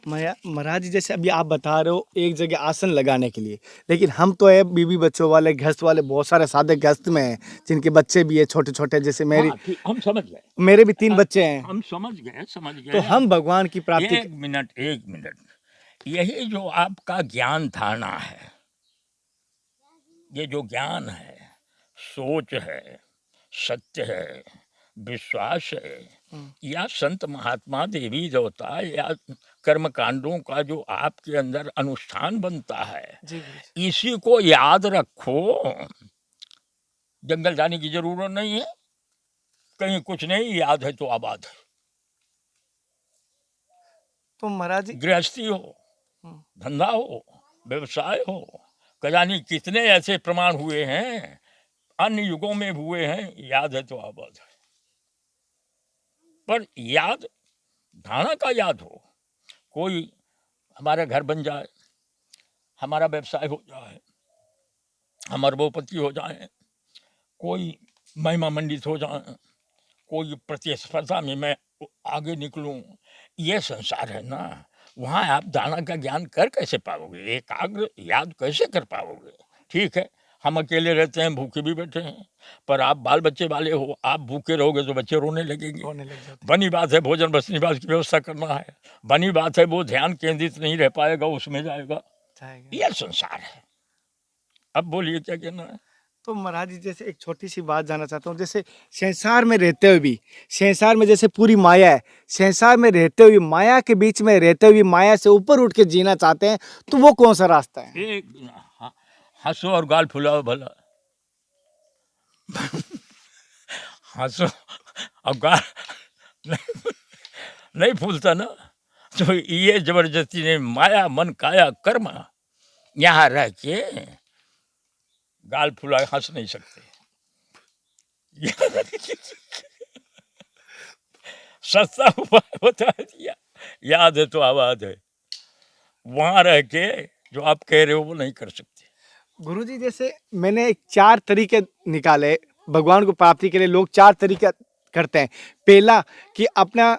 महाराज जी, जैसे अभी आप बता रहे हो एक जगह आसन लगाने के लिए, लेकिन हम तो है बीवी बच्चों वाले, गृहस्थ वाले, बहुत सारे सादे गृहस्थ में हैं जिनके बच्चे भी है छोटे छोटे, जैसे हाँ ठीक, हम समझ गए, मेरे भी 3 बच्चे हैं। हम समझ गए। तो हम भगवान की प्राप्ति एक मिनट, यही जो आपका ज्ञान धारणा है, ये जो ज्ञान है, सोच है, सत्य है, विश्वास है, या संत महात्मा देवी देवता या कर्म कांडों का जो आपके अंदर अनुष्ठान बनता है, इसी को याद रखो। जंगल जाने की जरूरत नहीं है, कहीं कुछ नहीं, याद है तो आबाद है। तो महाराज जी, गृहस्थी हो, धंधा हो, व्यवसाय हो, कजानी कितने ऐसे प्रमाण हुए हैं, अन्य युगों में हुए हैं, याद है तो आबाद है। पर याद धारणा का याद हो, कोई हमारा घर बन जाए, हमारा व्यवसाय हो जाए, हम अरबोपति हो जाए, कोई महिमा मंडित हो जाए, कोई प्रतिस्पर्धा में मैं आगे निकलूं, ये संसार है ना, वहाँ आप दाना का ज्ञान कर कैसे पाओगे, एकाग्र याद कैसे कर पाओगे? ठीक है, हम अकेले रहते हैं, भूखे भी बैठे हैं, पर आप बाल बच्चे वाले हो, आप भूखे रहोगे तो बच्चे रोने लगेंगे। बनी बात है भोजन बस निवास की व्यवस्था करना है, बनी बात है वो ध्यान केंद्रित नहीं रह पाएगा, उसमें जाएगा। यह संसार है। अब बोलिए क्या कहना है? तो महाराज जी, जैसे एक छोटी सी बात जानना चाहता हूँ, जैसे संसार में रहते हुए भी, संसार में जैसे पूरी माया है, संसार में रहते हुए माया के बीच में रहते हुए माया से ऊपर उठ के जीना चाहते हैं, तो वो कौन सा रास्ता है? एक हंसो और गाल फुलाओ भला। हंसो और गाल नहीं फूलता ना, तो ये जबरदस्ती ने माया मन काया कर्म यहाँ रह के गाल फुलाए हंस नहीं सकते। सस्ता उपाय बता दिया, याद है तो आबाद है। वहां रह के जो आप कह रहे हो वो नहीं कर सकते। गुरुजी, जैसे मैंने 4 तरीके निकाले भगवान को प्राप्ति के लिए, लोग 4 तरीका करते हैं। पहला कि अपना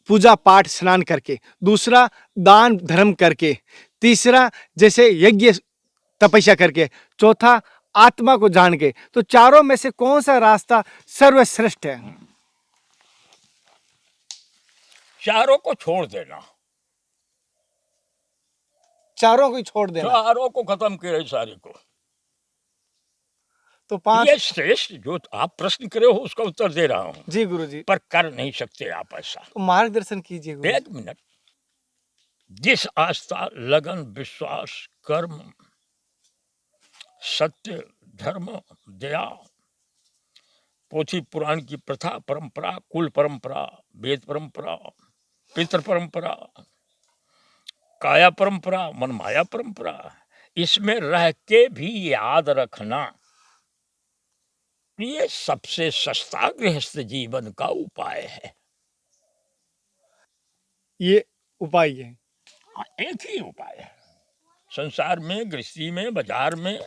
पूजा पाठ स्नान करके, दूसरा दान धर्म करके, तीसरा जैसे यज्ञ तपस्या करके, चौथा आत्मा को जान के। तो चारों में से कौन सा रास्ता सर्वश्रेष्ठ है? चारों को छोड़ देना, चारों को छोड़ देना, चारों को खत्म करे, सारे को। तो 5। ये श्रेष्ठ जो आप प्रश्न करे हो उसका उत्तर दे रहा हूं। जी गुरुजी। पर कर नहीं सकते आप ऐसा। तो मार्गदर्शन कीजिए गुरुजी। एक मिनट, जिस आस्था, लगन, विश्वास, कर्म, सत्य, धर्म, दया, पोथी पुराण की प्रथा परंपरा, कुल परंपरा, वेद परंपरा, पितृ परंपरा, काया परंपरा, मन माया परंपरा, इसमें रह के भी याद रखना, ये सबसे सस्ता गृहस्थ जीवन का उपाय है। ये उपाय है, एक ही उपाय है। संसार में, गृहस्थी में, बाजार में,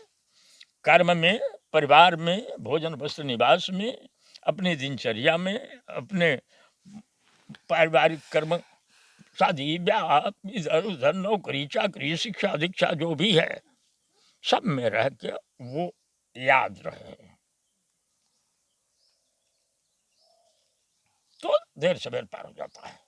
कर्म में, परिवार में, भोजन वस्त्र निवास में, अपनी दिनचर्या में, अपने पारिवारिक कर्म, शादी ब्याह, इधर उधर, नौकरी चाकरी, शिक्षा दीक्षा जो भी है, सब में रह के वो याद रहे, तो देर सवेर पार हो जाता है।